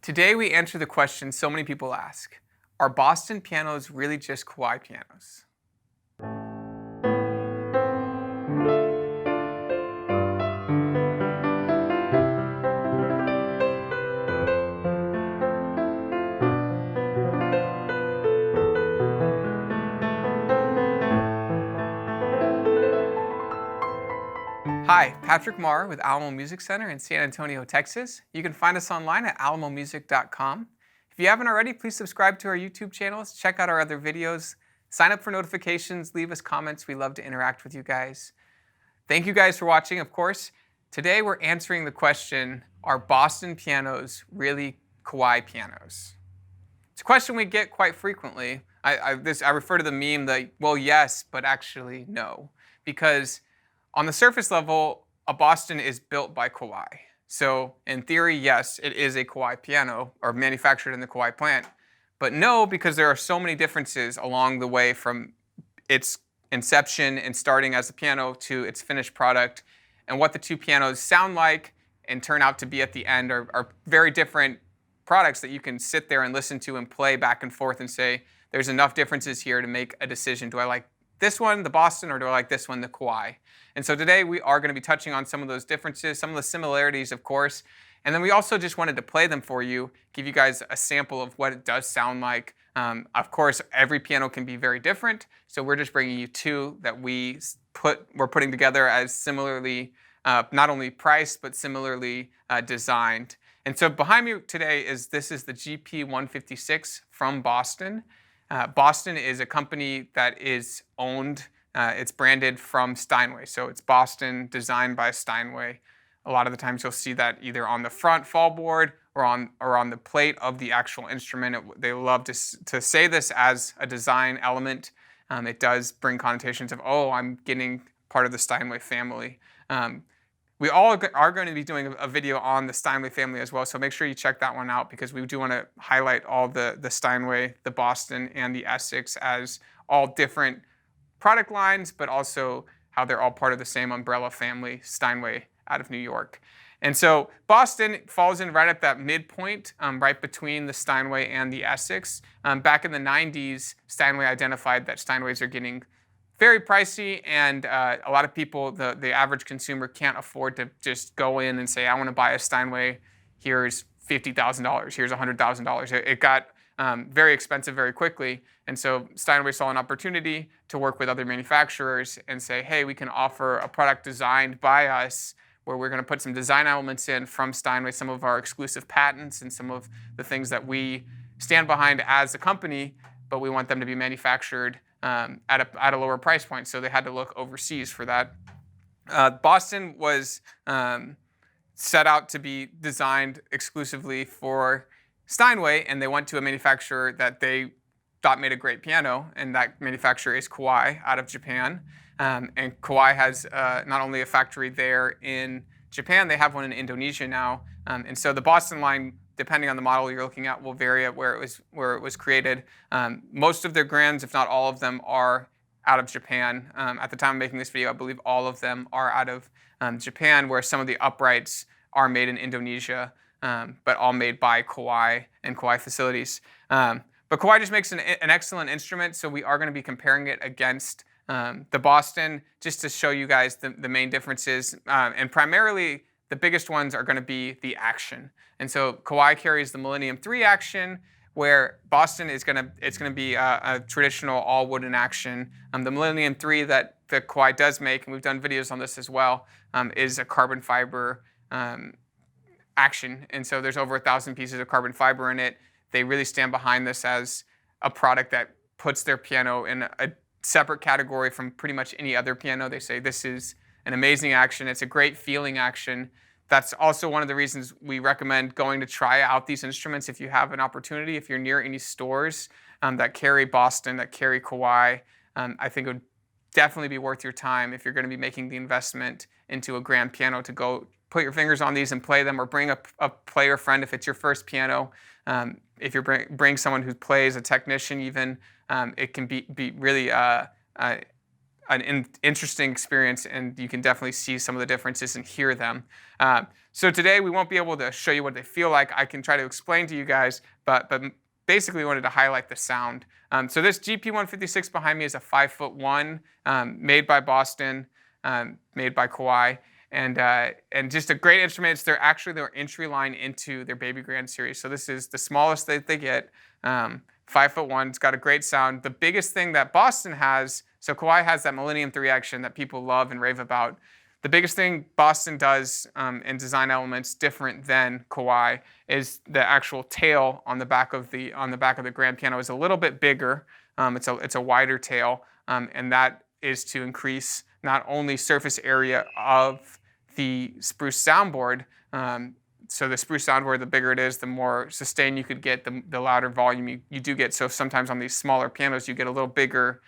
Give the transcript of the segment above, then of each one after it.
Today we answer the question so many people ask: are Boston pianos really just Kawai pianos? Hi, Patrick Marr with Alamo Music Center in San Antonio, Texas. You can find us online at alamomusic.com. If you haven't already, please subscribe to our YouTube channels, check out our other videos, sign up for notifications, leave us comments. We love to interact with you guys. Thank you guys for watching, of course. Today we're answering the question, are Boston pianos really Kawai pianos? It's a question we get quite frequently. I refer to the meme that, well, yes, but actually no. Because on the surface level, a Boston is built by Kawai. So in theory, yes, it is a Kawai piano or manufactured in the Kawai plant. But no, because there are so many differences along the way from its inception and starting as a piano to its finished product. And what the two pianos sound like and turn out to be at the end are very different products that you can sit there and listen to and play back and forth and say, there's enough differences here to make a decision. Do I like this one, the Boston, or do I like this one, the Kawai? And so today we are going to be touching on some of those differences, some of the similarities, of course. And then we also just wanted to play them for you, give you guys a sample of what it does sound like. Of course, every piano can be very different. So we're just bringing you two that we're putting together as similarly, not only priced, but similarly designed. And so behind me today this is the GP156 from Boston. Boston is a company that is owned, it's branded from Steinway. So it's Boston, designed by Steinway. A lot of the times you'll see that either on the front fallboard or on the plate of the actual instrument. They love to say this as a design element. It does bring connotations of, oh, I'm getting part of the Steinway family. We all are going to be doing a video on the Steinway family as well, so make sure you check that one out because we do want to highlight all the Steinway, the Boston, and the Essex as all different product lines, but also how they're all part of the same umbrella family, Steinway out of New York. And so Boston falls in right at that midpoint, right between the Steinway and the Essex. Back in the 90s, Steinway identified that Steinways are getting very pricey, and a lot of people, the average consumer, can't afford to just go in and say, I want to buy a Steinway, here's $50,000, here's $100,000. It got very expensive very quickly, and so Steinway saw an opportunity to work with other manufacturers and say, hey, we can offer a product designed by us where we're going to put some design elements in from Steinway, some of our exclusive patents and some of the things that we stand behind as a company, but we want them to be manufactured at a lower price point, so they had to look overseas for that. Boston was set out to be designed exclusively for Steinway, and they went to a manufacturer that they thought made a great piano, and that manufacturer is Kawai out of Japan. And Kawai has not only a factory there in Japan, they have one in Indonesia now. And so the Boston line, depending on the model you're looking at, will vary at where it was created. Most of their grands, if not all of them, are out of Japan. At the time of making this video, I believe all of them are out of Japan, where some of the uprights are made in Indonesia, but all made by Kawai and Kawai facilities. But Kawai just makes an excellent instrument, so we are going to be comparing it against the Boston, just to show you guys the main differences. And primarily, the biggest ones are going to be the action. And so Kawai carries the Millennium III action, where Boston is going to be a traditional all wooden action. The Millennium III that the Kawai does make, and we've done videos on this as well, is a carbon fiber action. And so there's over 1,000 pieces of carbon fiber in it. They really stand behind this as a product that puts their piano in a separate category from pretty much any other piano. They say this is an amazing action. It's a great feeling action. That's also one of the reasons we recommend going to try out these instruments if you have an opportunity. If you're near any stores that carry Boston, that carry Kawai, I think it would definitely be worth your time if you're going to be making the investment into a grand piano to go put your fingers on these and play them, or bring a player friend if it's your first piano. If you bring someone who plays, a technician even, it can be really an interesting experience, and you can definitely see some of the differences and hear them. So today we won't be able to show you what they feel like. I can try to explain to you guys, but basically we wanted to highlight the sound. So this GP156 behind me is a 5'1", made by Boston, made by Kawai. And just a great instrument. It's their entry line into their Baby Grand series. So this is the smallest that they get, 5'1". It's got a great sound. The biggest thing that Boston has, so Kawai has that Millennium III action that people love and rave about. The biggest thing Boston does in design elements different than Kawai is the actual tail on the back of the grand piano is a little bit bigger. It's a wider tail, and that is to increase not only surface area of the spruce soundboard. So the spruce soundboard, the bigger it is, the more sustain you could get, the louder volume you do get. So sometimes on these smaller pianos, you get a little bigger,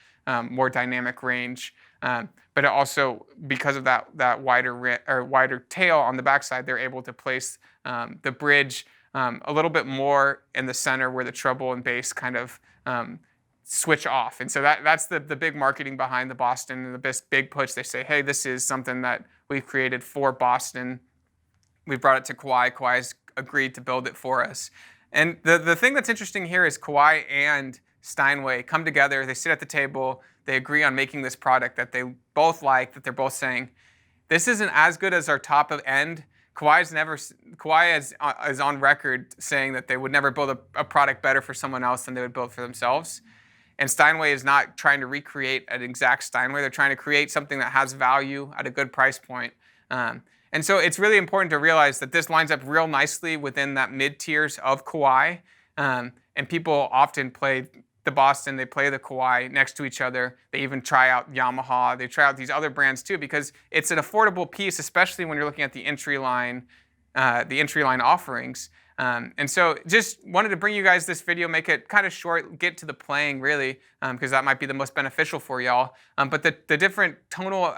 more dynamic range. But it also, because of that wider tail on the backside, they're able to place the bridge a little bit more in the center where the treble and bass kind of switch off. And so that's the big marketing behind the Boston and the big push. They say, hey, this is something that we've created for Boston. We brought it to Kawai. Kawai's agreed to build it for us. And the thing that's interesting here is Kawai and Steinway come together. They sit at the table. They agree on making this product that they both like, that they're both saying, this isn't as good as our top of end. Kawai is on record saying that they would never build a product better for someone else than they would build for themselves. And Steinway is not trying to recreate an exact Steinway. They're trying to create something that has value at a good price point. And so it's really important to realize that this lines up real nicely within that mid-tiers of Kawai. And people often play the Boston, they play the Kawai next to each other. They even try out Yamaha. They try out these other brands too, because it's an affordable piece, especially when you're looking at the entry line offerings. And so just wanted to bring you guys this video, make it kind of short, get to the playing really, because that might be the most beneficial for y'all. But the different tonal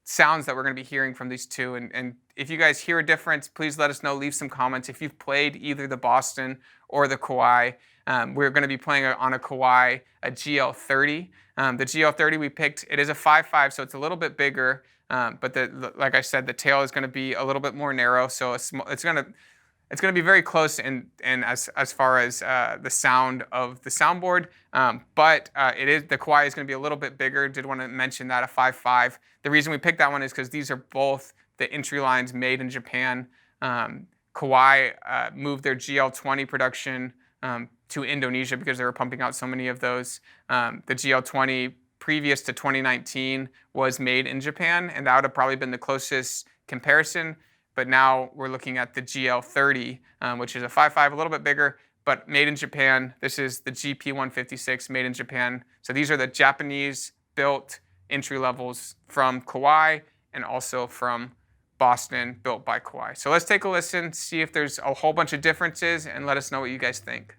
sounds that we're going to be hearing from these two, and if you guys hear a difference, please let us know. Leave some comments. If you've played either the Boston or the Kawai, we're going to be playing on a Kawai, a GL-30. The GL-30 we picked, it is a 5.5, so it's a little bit bigger. But like I said, the tail is going to be a little bit more narrow, so it's going to be very close in as far as the sound of the soundboard. But the Kawai is going to be a little bit bigger. Did want to mention that, a 5.5. The reason we picked that one is because these are both the entry lines made in Japan. Kawai moved their GL-20 production to Indonesia because they were pumping out so many of those. The GL-20 previous to 2019 was made in Japan, and that would have probably been the closest comparison. But now we're looking at the GL-30, which is a 5.5, a little bit bigger, but made in Japan. This is the GP156 made in Japan. So these are the Japanese-built entry levels from Kawai and also from Boston, built by Kawai. So let's take a listen, see if there's a whole bunch of differences, and let us know what you guys think.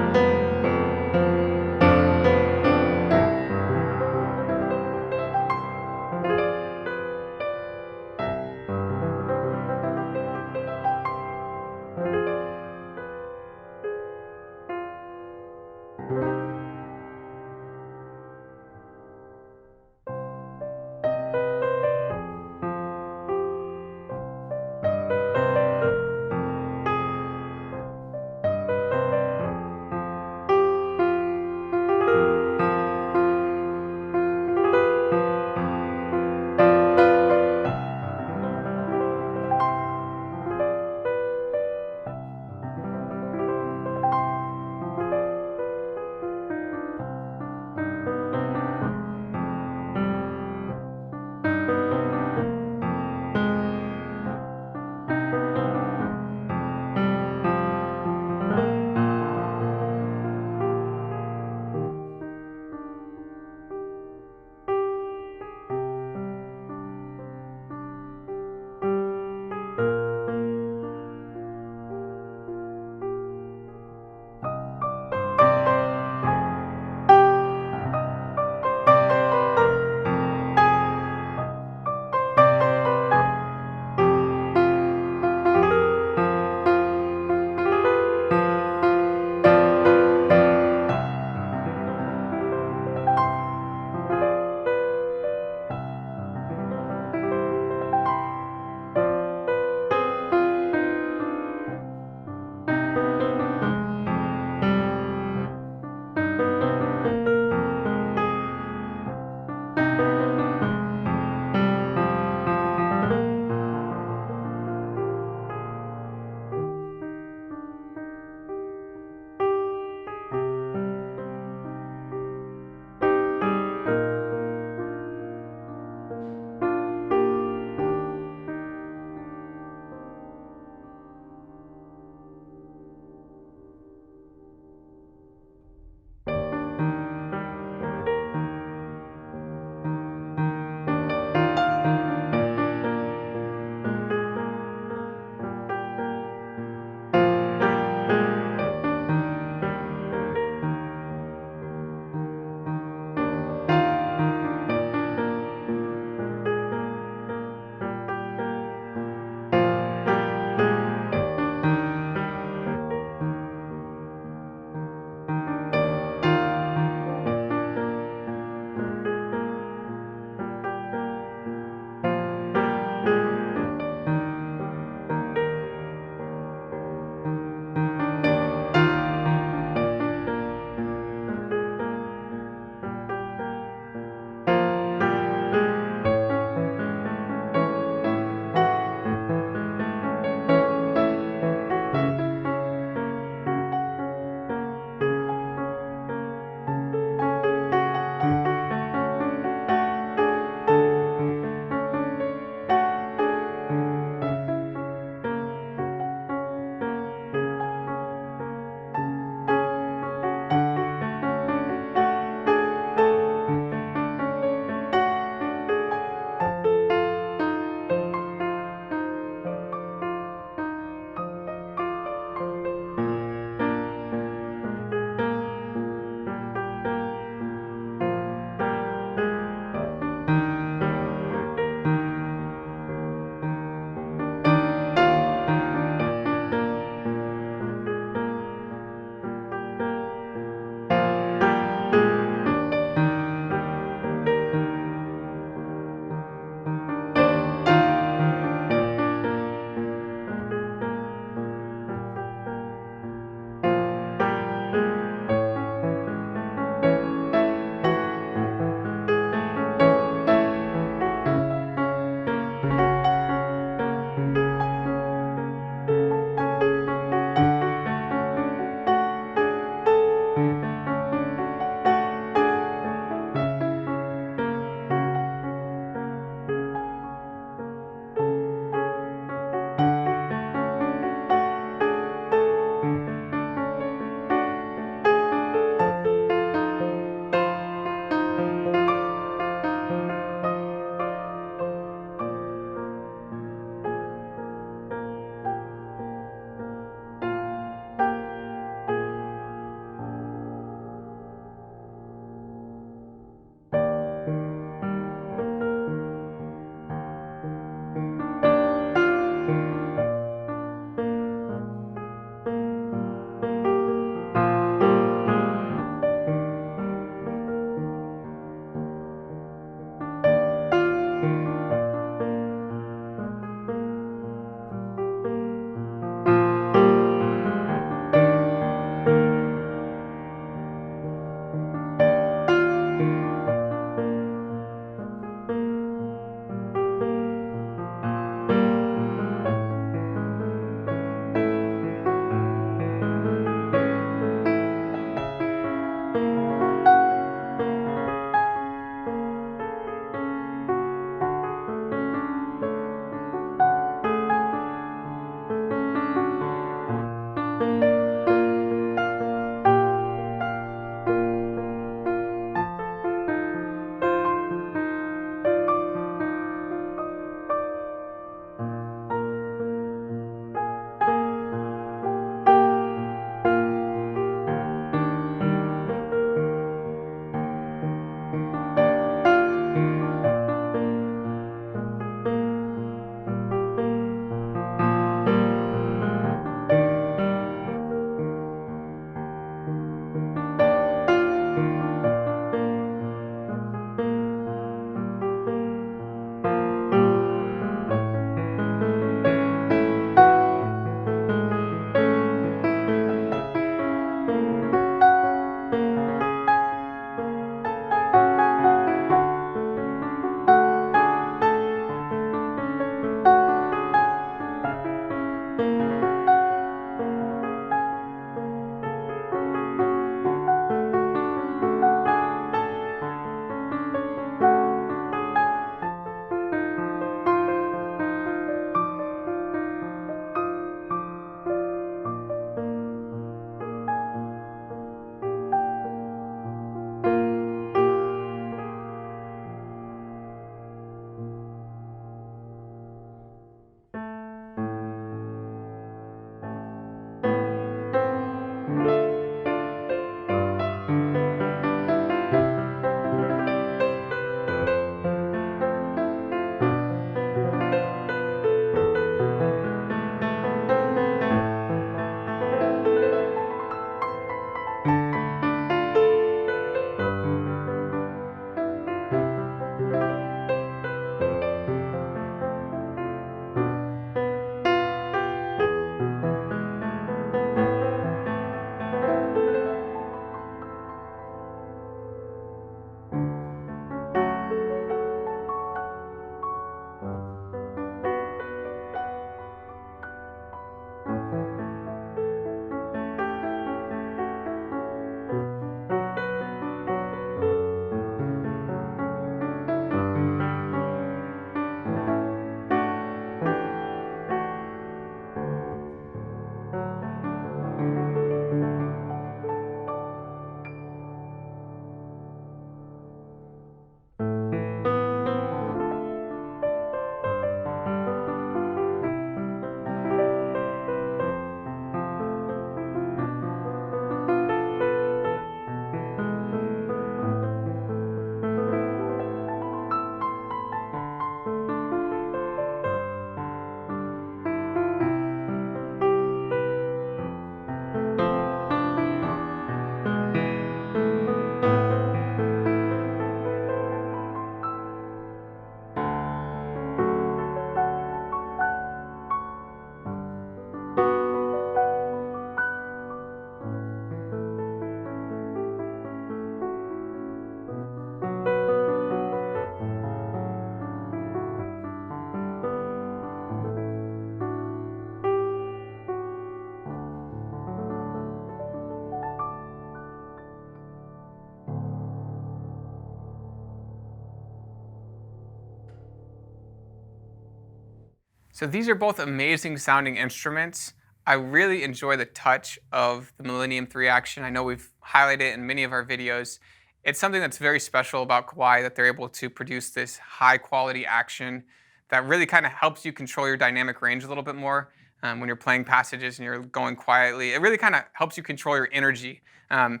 So these are both amazing sounding instruments. I really enjoy the touch of the Millennium 3 action. I know we've highlighted it in many of our videos. It's something that's very special about Kawai, that they're able to produce this high quality action that really kind of helps you control your dynamic range a little bit more when you're playing passages and you're going quietly. It really kind of helps you control your energy. And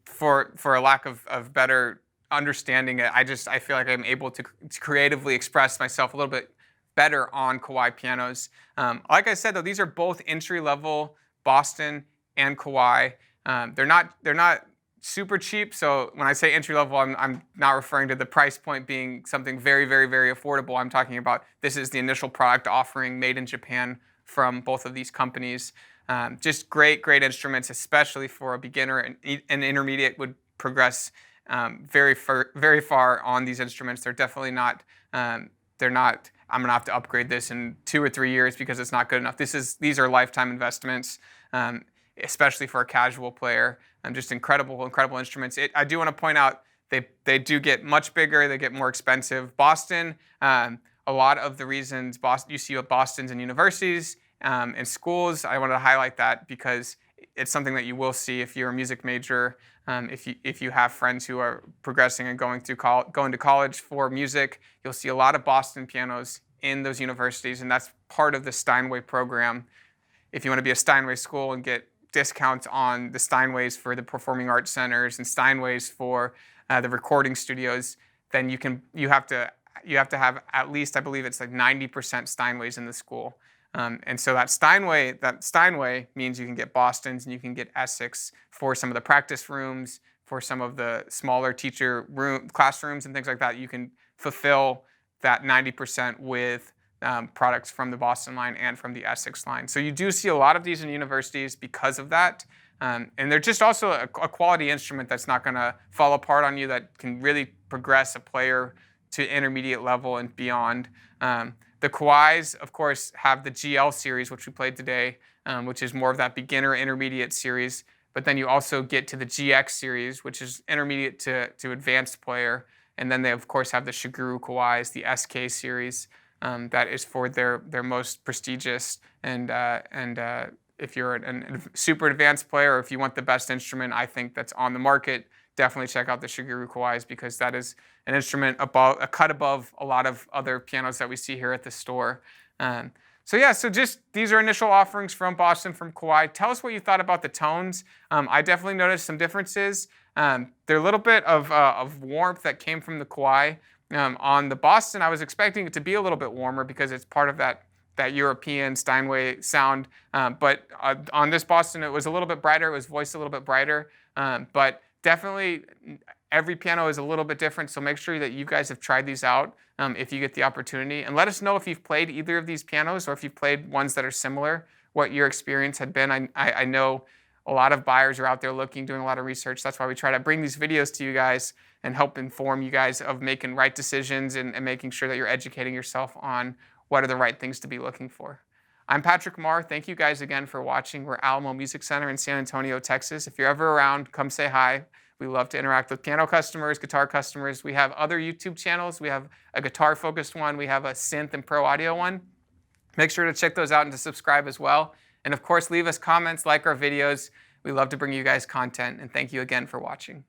for a lack of better understanding it, I feel like I'm able to creatively express myself a little bit better on Kawai pianos. Like I said, though, these are both entry-level Boston and Kawai. They're not super cheap. So when I say entry-level, I'm not referring to the price point being something very, very, very affordable. I'm talking about this is the initial product offering made in Japan from both of these companies. Just great instruments, especially for a beginner, and an intermediate would progress very far on these instruments. They're definitely not. They're not. I'm gonna have to upgrade this in 2 or 3 years because it's not good enough. These are lifetime investments, especially for a casual player. Just incredible instruments. I do want to point out they do get much bigger. They get more expensive. Boston. A lot of the reasons you see at Bostons and universities and schools, I wanted to highlight that because it's something that you will see if you're a music major. If you have friends who are progressing and going to college for music, you'll see a lot of Boston pianos in those universities, and that's part of the Steinway program. If you want to be a Steinway school and get discounts on the Steinways for the performing arts centers and Steinways for the recording studios, then you have to have at least, I believe it's like 90% Steinways in the school. And so that Steinway means you can get Bostons and you can get Essex for some of the practice rooms, for some of the smaller classrooms and things like that. You can fulfill that 90% with products from the Boston line and from the Essex line. So you do see a lot of these in universities because of that. And they're just also a quality instrument that's not going to fall apart on you, that can really progress a player to intermediate level and beyond. The Kawais, of course, have the GL series, which we played today, which is more of that beginner intermediate series. But then you also get to the GX series, which is intermediate to advanced player. And then they, of course, have the Shigeru Kawais, the SK series, that is for their most prestigious. And if you're a super advanced player, or if you want the best instrument, I think that's on the market, definitely check out the Shigeru Kawais, because that is an instrument a cut above a lot of other pianos that we see here at the store. So just these are initial offerings from Boston, from Kawai. Tell us what you thought about the tones. I definitely noticed some differences. There's a little bit of warmth that came from the Kawai. On the Boston, I was expecting it to be a little bit warmer because it's part of that European Steinway sound. But on this Boston, it was a little bit brighter. It was voiced a little bit brighter. But definitely, every piano is a little bit different, so make sure that you guys have tried these out if you get the opportunity. And let us know if you've played either of these pianos, or if you've played ones that are similar, what your experience had been. I know a lot of buyers are out there looking, doing a lot of research. That's why we try to bring these videos to you guys and help inform you guys of making right decisions and making sure that you're educating yourself on what are the right things to be looking for. I'm Patrick Marr. Thank you guys again for watching. We're Alamo Music Center in San Antonio, Texas. If you're ever around, come say hi. We love to interact with piano customers, guitar customers. We have other YouTube channels. We have a guitar-focused one. We have a synth and pro audio one. Make sure to check those out and to subscribe as well. And of course, leave us comments, like our videos. We love to bring you guys content. And thank you again for watching.